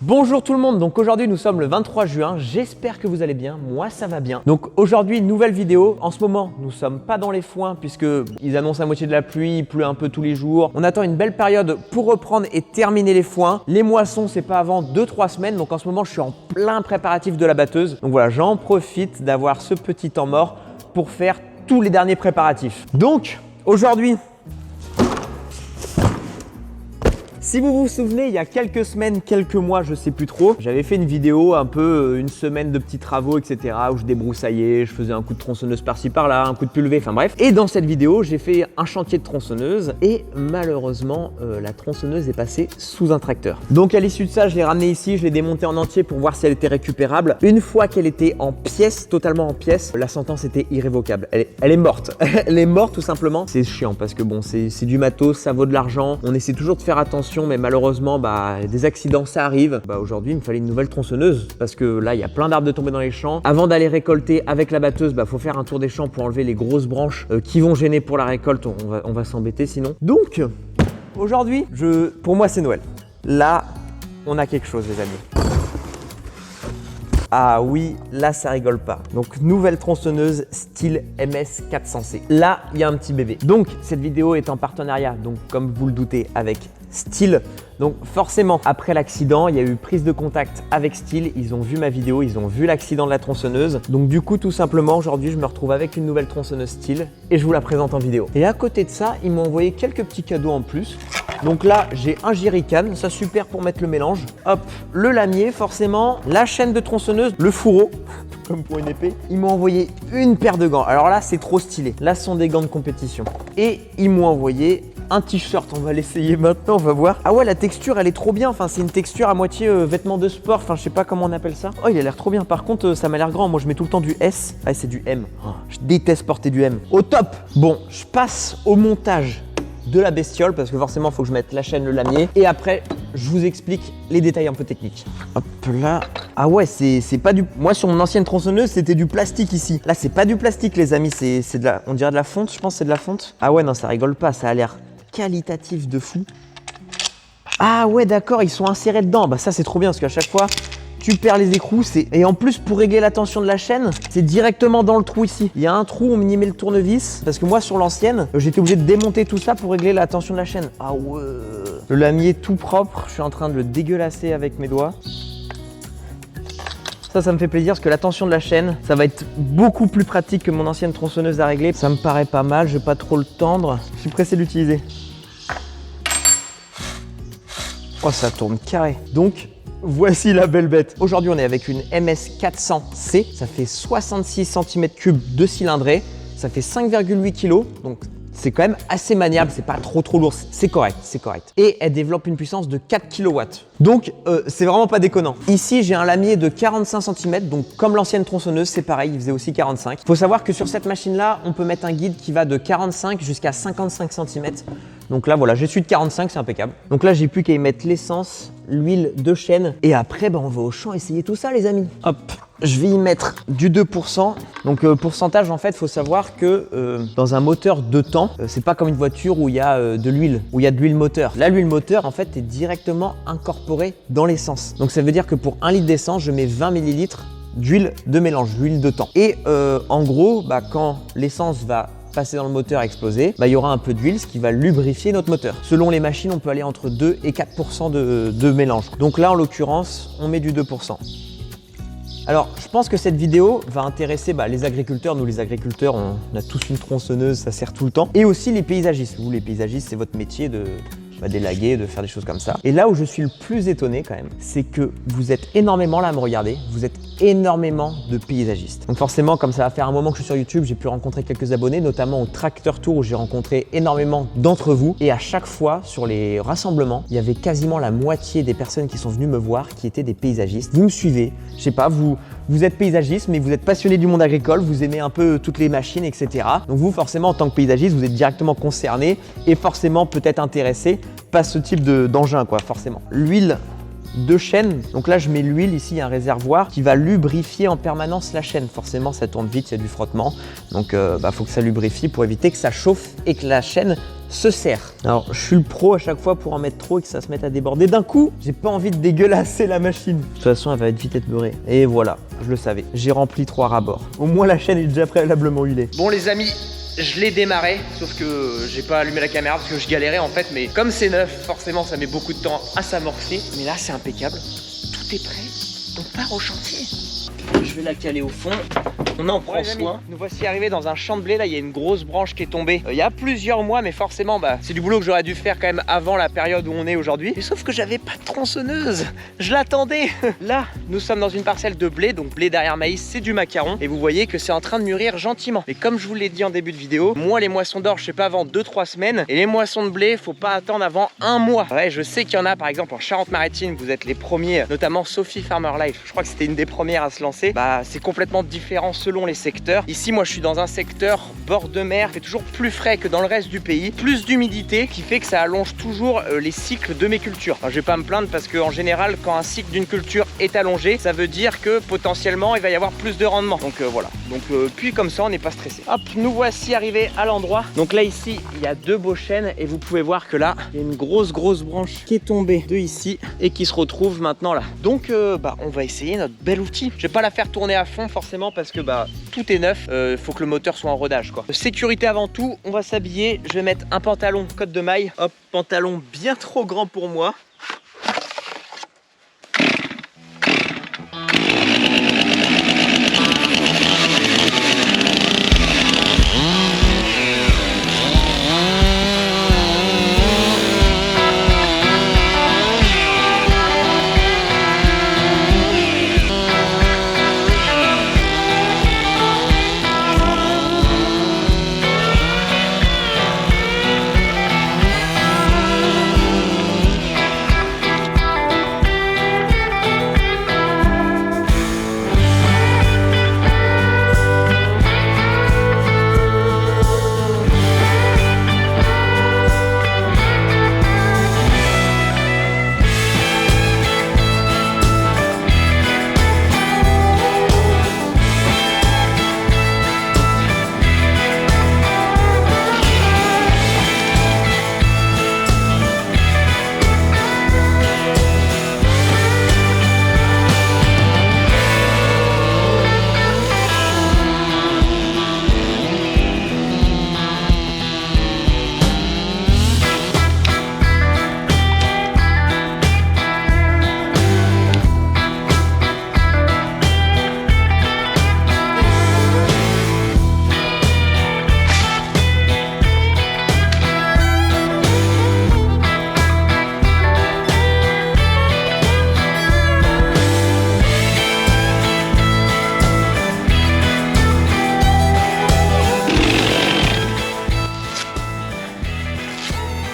Bonjour tout le monde, donc aujourd'hui nous sommes le 23 juin, j'espère que vous allez bien, moi ça va bien. Donc aujourd'hui nouvelle vidéo, en ce moment nous sommes pas dans les foins puisque ils annoncent à moitié de la pluie, il pleut un peu tous les jours. On attend une belle période pour reprendre et terminer les foins. Les moissons c'est pas avant 2-3 semaines, donc en ce moment je suis en plein préparatif de la batteuse. Donc voilà, j'en profite d'avoir ce petit temps mort pour faire tous les derniers préparatifs. Donc aujourd'hui, si vous vous souvenez, il y a quelques semaines, quelques mois, je sais plus trop, j'avais fait une vidéo un peu une semaine de petits travaux, etc. où je débroussaillais, je faisais un coup de tronçonneuse par-ci par-là, un coup de pulvé, enfin bref. Et dans cette vidéo, j'ai fait un chantier de tronçonneuse et malheureusement, la tronçonneuse est passée sous un tracteur. Donc à l'issue de ça, je l'ai ramenée ici, je l'ai démontée en entier pour voir si elle était récupérable. Une fois qu'elle était en pièces, totalement en pièces, la sentence était irrévocable. Elle est morte. Elle est morte tout simplement. C'est chiant parce que bon, c'est du matos, ça vaut de l'argent. On essaie toujours de faire attention, mais malheureusement des accidents ça arrive. Aujourd'hui il me fallait une nouvelle tronçonneuse parce que là il y a plein d'arbres de tomber dans les champs. Avant d'aller récolter avec la batteuse, faut faire un tour des champs pour enlever les grosses branches qui vont gêner pour la récolte. On va s'embêter sinon. Donc aujourd'hui pour moi c'est Noël. Là on a quelque chose les amis. Ah oui, là ça rigole pas. Donc nouvelle tronçonneuse style MS400C. Là il y a un petit bébé. Donc cette vidéo est en partenariat, donc comme vous le doutez, avec Stihl. Donc forcément, après l'accident, il y a eu prise de contact avec Stihl. Ils ont vu ma vidéo, ils ont vu l'accident de la tronçonneuse. Donc du coup, tout simplement, aujourd'hui, je me retrouve avec une nouvelle tronçonneuse Stihl et je vous la présente en vidéo. Et à côté de ça, ils m'ont envoyé quelques petits cadeaux en plus. Donc là, j'ai un jerrycan, ça super pour mettre le mélange. Hop, le lamier, forcément, la chaîne de tronçonneuse, le fourreau, comme pour une épée. Ils m'ont envoyé une paire de gants. Alors là, c'est trop stylé. Là, ce sont des gants de compétition. Et ils m'ont envoyé un t-shirt, on va l'essayer maintenant, on va voir. Ah ouais, la texture, elle est trop bien. Enfin, c'est une texture à moitié vêtements de sport. Enfin, je sais pas comment on appelle ça. Oh, il a l'air trop bien. Par contre, ça m'a l'air grand. Moi, je mets tout le temps du S. Ah, c'est du M. Oh, je déteste porter du M. Au top. Bon, je passe au montage de la bestiole parce que forcément, il faut que je mette la chaîne, le lamier. Et après, je vous explique les détails un peu techniques. Hop là. Ah ouais, c'est pas du... Moi, sur mon ancienne tronçonneuse, c'était du plastique ici. Là, c'est pas du plastique, les amis. C'est de la... On dirait de la fonte, je pense, c'est de la fonte. Ah ouais, non, ça rigole pas. Ça a l'air qualitatif de fou. Ah ouais, d'accord, ils sont insérés dedans. Bah ça, c'est trop bien parce qu'à chaque fois, tu perds les écrous. Et en plus, pour régler la tension de la chaîne, c'est directement dans le trou ici. Il y a un trou, on y met le tournevis. Parce que moi, sur l'ancienne, j'étais obligé de démonter tout ça pour régler la tension de la chaîne. Ah ouais. Le lamier tout propre. Je suis en train de le dégueulasser avec mes doigts. Ça me fait plaisir parce que la tension de la chaîne, ça va être beaucoup plus pratique que mon ancienne tronçonneuse à régler. Ça me paraît pas mal, je vais pas trop le tendre. Je suis pressé de l'utiliser. Oh, ça tourne carré. Donc, voici la belle bête. Aujourd'hui, on est avec une MS400C. Ça fait 66 cm3 de cylindrée. Ça fait 5,8 kg. Donc, c'est quand même assez maniable, c'est pas trop lourd, c'est correct, c'est correct. Et elle développe une puissance de 4 kW. Donc, c'est vraiment pas déconnant. Ici, j'ai un lamier de 45 cm, donc comme l'ancienne tronçonneuse, c'est pareil, il faisait aussi 45. Faut savoir que sur cette machine-là, on peut mettre un guide qui va de 45 jusqu'à 55 cm. Donc là, voilà, j'ai celui de 45, c'est impeccable. Donc là, j'ai plus qu'à y mettre l'essence, l'huile de chêne. Et après, on va au champ essayer tout ça, les amis. Hop, je vais y mettre du 2%. Donc pourcentage, en fait, il faut savoir que dans un moteur 2 temps, c'est pas comme une voiture où il y a de l'huile, où il y a de l'huile moteur. Là, l'huile moteur, en fait, est directement incorporée dans l'essence. Donc ça veut dire que pour 1 litre d'essence, je mets 20 ml d'huile de mélange, d'huile de temps. Et en gros, quand l'essence va passer dans le moteur, exploser, il y aura un peu d'huile, ce qui va lubrifier notre moteur. Selon les machines, on peut aller entre 2 et 4% de mélange. Donc là, en l'occurrence, on met du 2%. Alors, je pense que cette vidéo va intéresser les agriculteurs. Nous, les agriculteurs, on a tous une tronçonneuse, ça sert tout le temps. Et aussi les paysagistes. Vous, les paysagistes, c'est votre métier d'élaguer, de faire des choses comme ça. Et là où je suis le plus étonné quand même, c'est que vous êtes énormément là à me regarder, vous êtes énormément de paysagistes. Donc forcément, comme ça va faire un moment que je suis sur YouTube, j'ai pu rencontrer quelques abonnés, notamment au Tracteur Tour où j'ai rencontré énormément d'entre vous. Et à chaque fois, sur les rassemblements, il y avait quasiment la moitié des personnes qui sont venues me voir qui étaient des paysagistes. Vous me suivez, je sais pas, vous êtes paysagiste, mais vous êtes passionné du monde agricole, vous aimez un peu toutes les machines, etc. Donc vous, forcément, en tant que paysagiste, vous êtes directement concerné et forcément peut-être intéressé par ce type d'engin, quoi, forcément. L'huile 2 chaînes. Donc là, je mets l'huile. Ici, il y a un réservoir qui va lubrifier en permanence la chaîne. Forcément, ça tourne vite, il y a du frottement. Donc, faut que ça lubrifie pour éviter que ça chauffe et que la chaîne se serre. Alors, je suis le pro à chaque fois pour en mettre trop et que ça se mette à déborder d'un coup. J'ai pas envie de dégueulasser la machine. De toute façon, elle va être vite être beurrée. Et voilà, je le savais. J'ai rempli 3 rabords. Au moins, la chaîne est déjà préalablement huilée. Bon, les amis, je l'ai démarré, sauf que j'ai pas allumé la caméra parce que je galérais en fait. Mais comme c'est neuf, forcément, ça met beaucoup de temps à s'amorcer. Mais là, c'est impeccable. Tout est prêt. On part au chantier. Je vais la caler au fond. On en prend soin. Nous voici arrivés dans un champ de blé. Là, il y a une grosse branche qui est tombée il y a plusieurs mois, mais forcément, c'est du boulot que j'aurais dû faire quand même avant la période où on est aujourd'hui. Mais sauf que j'avais pas de tronçonneuse. Je l'attendais. Là, nous sommes dans une parcelle de blé. Donc, blé derrière maïs, c'est du macaron. Et vous voyez que c'est en train de mûrir gentiment. Mais comme je vous l'ai dit en début de vidéo, moi, les moissons d'orge, je sais pas avant 2-3 semaines. Et les moissons de blé, faut pas attendre avant 1 mois. Ouais, je sais qu'il y en a, par exemple, en Charente-Maritime. Vous êtes les premiers, notamment Sophie Farmer Life. Je crois que c'était une des premières à se lancer. C'est complètement différent selon les secteurs. Ici, moi, je suis dans un secteur bord de mer, fait toujours plus frais que dans le reste du pays, plus d'humidité, qui fait que ça allonge toujours les cycles de mes cultures. Alors, je vais pas me plaindre parce qu'en général, quand un cycle d'une culture est allongé, ça veut dire que potentiellement, il va y avoir plus de rendement. Donc voilà. Donc puis comme ça, on n'est pas stressé. Hop, nous voici arrivés à l'endroit. Donc là, ici, il y a 2 beaux chênes et vous pouvez voir que là, il y a une grosse branche qui est tombée de ici et qui se retrouve maintenant là. Donc on va essayer notre bel outil. Je vais pas la faire tourner à fond forcément parce que tout est neuf, faut que le moteur soit en rodage quoi. Sécurité avant tout, on va s'habiller. Je vais mettre un pantalon côte de maille. Hop, pantalon bien trop grand pour moi.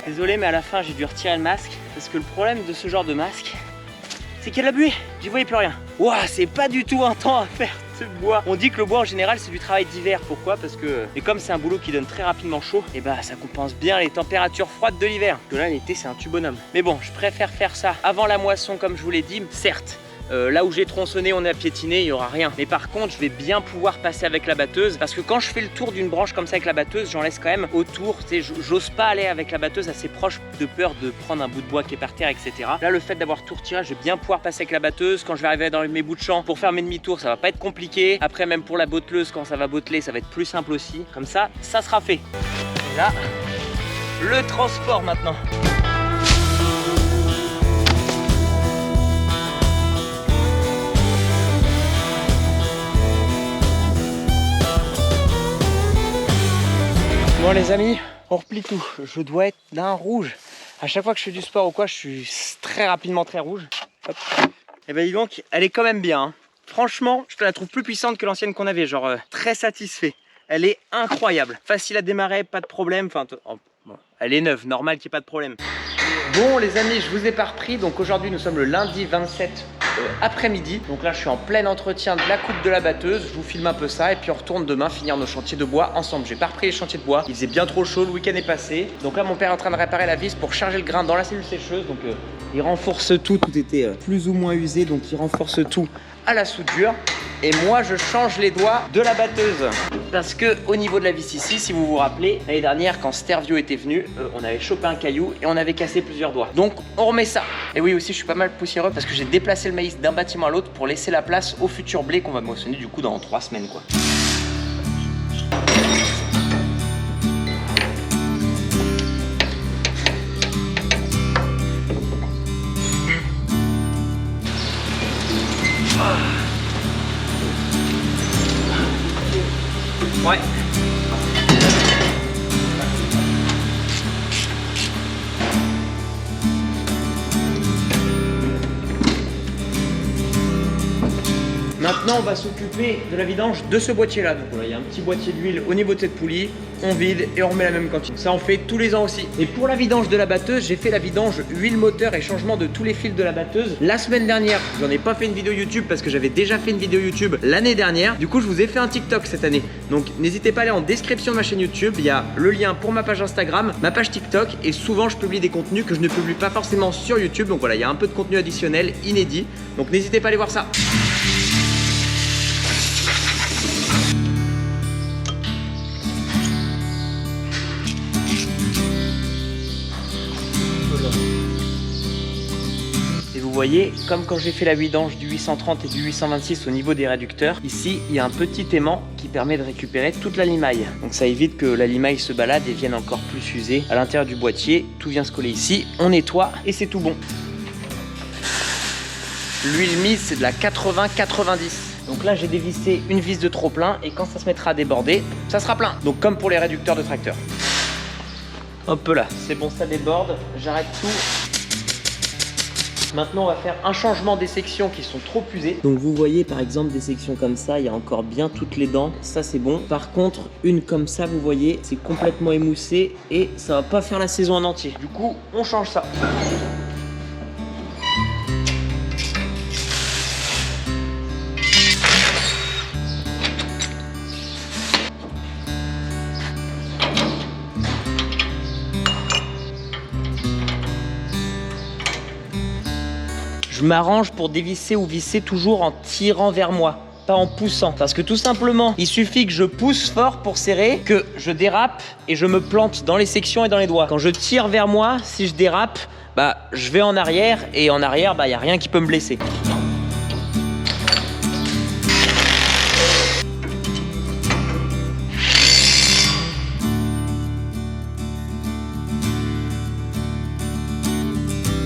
Désolé, mais à la fin j'ai dû retirer le masque parce que le problème de ce genre de masque, c'est qu'il y a de la buée, j'y voyais plus rien. Ouah, c'est pas du tout un temps à faire ce bois. On dit que le bois en général c'est du travail d'hiver. Pourquoi? Parce que, et comme c'est un boulot qui donne très rapidement chaud, et ça compense bien les températures froides de l'hiver. Parce que là l'été c'est un tue bonhomme. Mais bon, je préfère faire ça avant la moisson comme je vous l'ai dit, certes. Là où j'ai tronçonné, on a piétiné, il n'y aura rien. Mais par contre, je vais bien pouvoir passer avec la batteuse parce que quand je fais le tour d'une branche comme ça avec la batteuse, j'en laisse quand même autour. J'ose pas aller avec la batteuse assez proche de peur de prendre un bout de bois qui est par terre, etc. Là, le fait d'avoir tout retiré, je vais bien pouvoir passer avec la batteuse. Quand je vais arriver dans mes bouts de champ pour faire mes demi-tours, ça va pas être compliqué. Après, même pour la botteleuse, quand ça va botteler, ça va être plus simple aussi. Comme ça sera fait. Et là, le transport maintenant. Bon les amis, on replie tout. Je dois être d'un rouge. À chaque fois que je fais du sport ou quoi, je suis très rapidement très rouge. Hop. Et dis donc, elle est quand même bien. Hein. Franchement, je te la trouve plus puissante que l'ancienne qu'on avait. Genre, très satisfait. Elle est incroyable. Facile à démarrer, pas de problème. Enfin, bon, elle est neuve, normal qu'il n'y ait pas de problème. Bon les amis, je vous ai pas repris. Donc aujourd'hui, nous sommes le lundi 27 après-midi. Donc là, je suis en plein entretien de la coupe de la batteuse. Je vous filme un peu ça et puis on retourne demain finir nos chantiers de bois ensemble. J'ai pas repris les chantiers de bois. Il faisait bien trop chaud, le week-end est passé. Donc là, mon père est en train de réparer la vis pour charger le grain dans la cellule sécheuse. Donc Il renforce tout était plus ou moins usé, donc il renforce tout à la soudure. Et moi je change les doigts de la batteuse parce que au niveau de la vis ici, si vous vous rappelez, l'année dernière quand Stervio était venu, on avait chopé un caillou et on avait cassé plusieurs doigts. Donc on remet ça. Et oui aussi je suis pas mal poussiéreux parce que j'ai déplacé le maïs d'un bâtiment à l'autre pour laisser la place au futur blé qu'on va moissonner du coup dans 3 semaines quoi. Ouais. Maintenant, on va s'occuper de la vidange de ce boîtier-là. Donc voilà, il y a un petit boîtier d'huile au niveau de cette poulie. On vide et on remet la même quantité. Ça, on fait tous les ans aussi. Et pour la vidange de la batteuse, j'ai fait la vidange huile moteur et changement de tous les fils de la batteuse la semaine dernière. J'en ai pas fait une vidéo YouTube parce que j'avais déjà fait une vidéo YouTube l'année dernière. Du coup, je vous ai fait un TikTok cette année. Donc, n'hésitez pas à aller en description de ma chaîne YouTube. Il y a le lien pour ma page Instagram, ma page TikTok. Et souvent, je publie des contenus que je ne publie pas forcément sur YouTube. Donc voilà, il y a un peu de contenu additionnel, inédit. Donc, n'hésitez pas à aller voir ça. Vous voyez, comme quand j'ai fait la vidange du 830 et du 826 au niveau des réducteurs, ici il y a un petit aimant qui permet de récupérer toute la limaille. Donc ça évite que la limaille se balade et vienne encore plus user à l'intérieur du boîtier. Tout vient se coller ici, on nettoie et c'est tout bon. L'huile mise c'est de la 80-90. Donc là j'ai dévissé une vis de trop plein et quand ça se mettra à déborder, ça sera plein. Donc comme pour les réducteurs de tracteur. Hop là, c'est bon, ça déborde, j'arrête tout. Maintenant, on va faire un changement des sections qui sont trop usées. Donc vous voyez par exemple des sections comme ça, il y a encore bien toutes les dents. Ça c'est bon. Par contre, une comme ça, vous voyez, c'est complètement émoussé et ça va pas faire la saison en entier. Du coup, on change ça. Je m'arrange pour dévisser ou visser toujours en tirant vers moi, pas en poussant. Parce que tout simplement, il suffit que je pousse fort pour serrer, que je dérape et je me plante dans les sections et dans les doigts. Quand je tire vers moi, si je dérape, bah je vais en arrière et en arrière, bah il n'y a rien qui peut me blesser.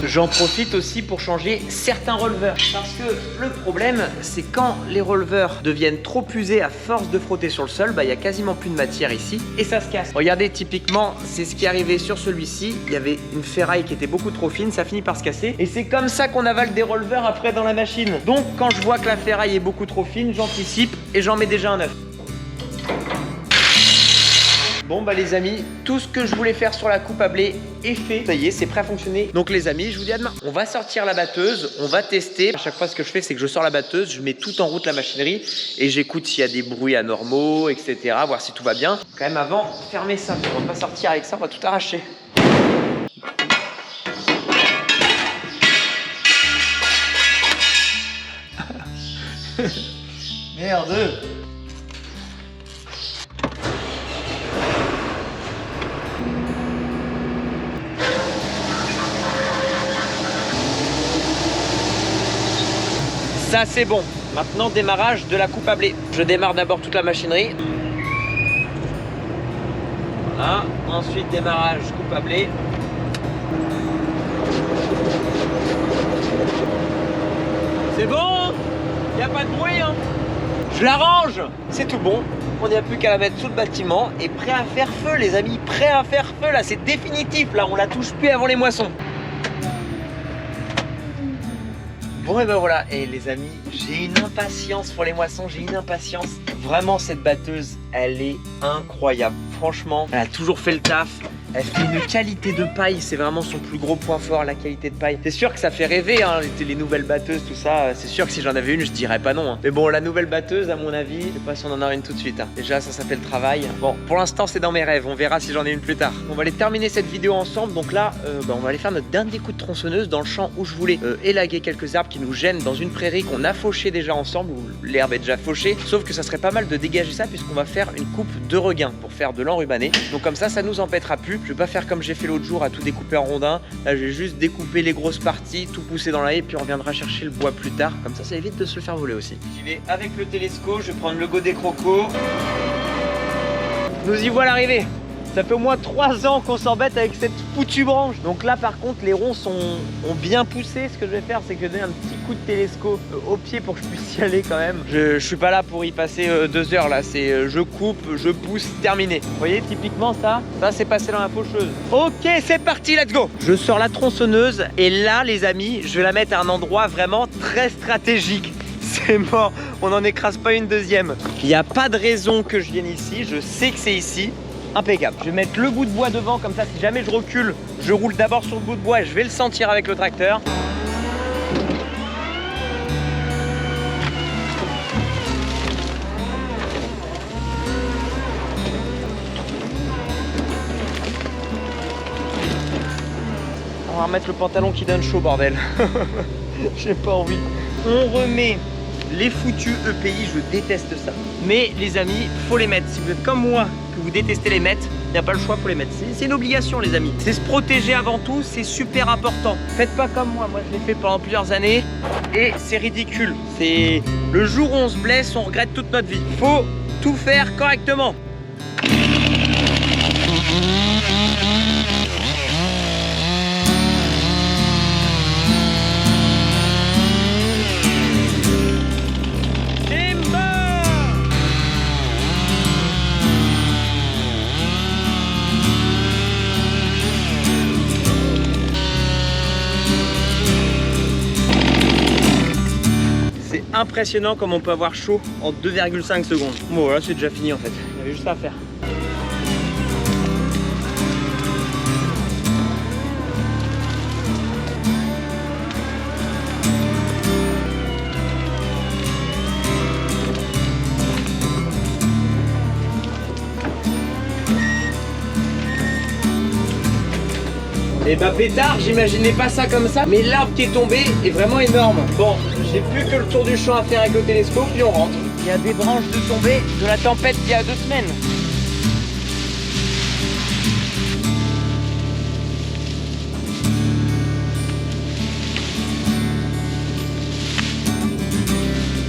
J'en profite aussi pour changer certains releveurs. Parce que le problème, c'est quand les releveurs deviennent trop usés à force de frotter sur le sol, bah il n'y a quasiment plus de matière ici et ça se casse. Regardez, typiquement, c'est ce qui est arrivé sur celui-ci. Il y avait une ferraille qui était beaucoup trop fine, ça finit par se casser. Et c'est comme ça qu'on avale des releveurs après dans la machine. Donc quand je vois que la ferraille est beaucoup trop fine, j'anticipe et j'en mets déjà un neuf. Bon bah les amis, tout ce que je voulais faire sur la coupe à blé est fait. Ça y est, c'est prêt à fonctionner. Donc les amis, je vous dis à demain. On va sortir la batteuse, on va tester. À chaque fois ce que je fais, c'est que je sors la batteuse, je mets tout en route la machinerie et j'écoute s'il y a des bruits anormaux, etc. Voir si tout va bien. Quand même avant, fermez ça. On va pas sortir avec ça, on va tout arracher. Merde. Ça c'est bon. Maintenant démarrage de la coupe à blé. Je démarre d'abord toute la machinerie. Voilà. Ensuite démarrage coupe à blé. C'est bon. Il n'y a pas de bruit hein. Je la range. C'est tout bon. On n'y a plus qu'à la mettre sous le bâtiment et prêt à faire feu les amis. Prêt à faire feu là. C'est définitif là. On la touche plus avant les moissons. Bon et ben voilà, et les amis, j'ai une impatience pour les moissons, j'ai une impatience. Vraiment cette batteuse, elle est incroyable. Franchement, elle a toujours fait le taf. Elle fait une qualité de paille, c'est vraiment son plus gros point fort, la qualité de paille. C'est sûr que ça fait rêver, hein, les nouvelles batteuses, tout ça. C'est sûr que si j'en avais une, je dirais pas non. Hein. Mais bon, la nouvelle batteuse, à mon avis, je sais pas si on en aura une tout de suite. Hein. Déjà, ça s'appelle travail. Bon, pour l'instant, c'est dans mes rêves. On verra si j'en ai une plus tard. On va aller terminer cette vidéo ensemble. Donc là, on va aller faire notre dernier coup de tronçonneuse dans le champ où je voulais élaguer quelques arbres qui nous gênent dans une prairie qu'on a fauchée déjà ensemble, où l'herbe est déjà fauchée. Sauf que ça serait pas mal de dégager ça puisqu'on va faire une coupe de regain pour faire de l'enrubané. Donc comme ça nous embêtera plus. Je vais pas faire comme j'ai fait l'autre jour à tout découper en rondins. Là, j'ai juste découpé les grosses parties, tout poussé dans la haie, puis on reviendra chercher le bois plus tard. Comme ça évite de se le faire voler aussi. J'y vais avec le télescope, je vais prendre le godet croco. Nous y voilà arrivés. Ça fait au moins 3 ans qu'on s'embête avec cette foutue branche. Donc là par contre les ronds ont bien poussé. Ce que je vais faire c'est que je vais donner un petit coup de télescope au pied pour que je puisse y aller quand même. Je suis pas là pour y passer 2 heures là. C'est je coupe, je pousse, terminé. Vous voyez typiquement ça c'est passé dans la faucheuse. Ok c'est parti, let's go. Je sors la tronçonneuse et là les amis je vais la mettre à un endroit vraiment très stratégique. C'est mort, on n'en écrase pas une deuxième. Il n'y a pas de raison que je vienne ici, je sais que c'est ici. Impeccable. Je vais mettre le bout de bois devant, comme ça si jamais je recule, je roule d'abord sur le bout de bois et je vais le sentir avec le tracteur. On va remettre le pantalon qui donne chaud, bordel. J'ai pas envie. On remet les foutus EPI, je déteste ça. Mais les amis, faut les mettre. Si vous êtes comme moi, que vous détestez les mettre, il n'y a pas le choix, faut les mettre. C'est une obligation les amis. C'est se protéger avant tout, c'est super important. Faites pas comme moi, je l'ai fait pendant plusieurs années et c'est ridicule. C'est le jour où on se blesse, on regrette toute notre vie. Faut tout faire correctement. Impressionnant comme on peut avoir chaud en 2,5 secondes. Bon voilà, c'est déjà fini en fait. Il y avait juste ça à faire. Et bah pétard, j'imaginais pas ça comme ça, mais l'arbre qui est tombé est vraiment énorme. Bon, j'ai plus que le tour du champ à faire avec le télescope, puis on rentre. Il y a des branches de tombée de la tempête d'il y a 2 semaines.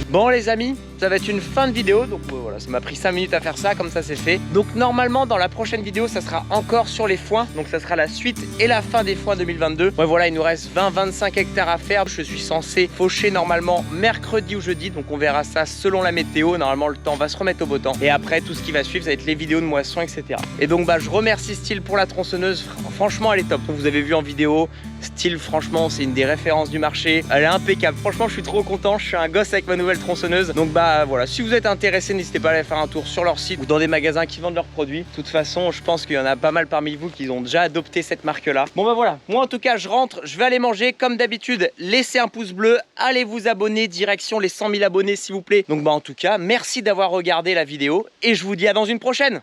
Bon les amis, ça va être une fin de vidéo, donc voilà, ça m'a pris 5 minutes à faire ça, comme ça c'est fait. Donc normalement dans la prochaine vidéo, ça sera encore sur les foins, donc ça sera la suite et la fin des foins 2022. Ouais voilà, il nous reste 20-25 hectares à faire, je suis censé faucher normalement mercredi ou jeudi, donc on verra ça selon la météo, normalement le temps va se remettre au beau temps. Et après tout ce qui va suivre, ça va être les vidéos de moisson, etc. Et donc je remercie Style pour la tronçonneuse, franchement elle est top. Vous avez vu en vidéo, Style franchement c'est une des références du marché, elle est impeccable, franchement je suis trop content, je suis un gosse avec ma nouvelle tronçonneuse. Donc voilà, si vous êtes intéressé, n'hésitez pas à aller faire un tour sur leur site ou dans des magasins qui vendent leurs produits. De toute façon, je pense qu'il y en a pas mal parmi vous qui ont déjà adopté cette marque-là. Bon voilà, moi en tout cas, je rentre, je vais aller manger. Comme d'habitude, laissez un pouce bleu, allez vous abonner, direction les 100 000 abonnés s'il vous plaît. Donc en tout cas, merci d'avoir regardé la vidéo et je vous dis à dans une prochaine.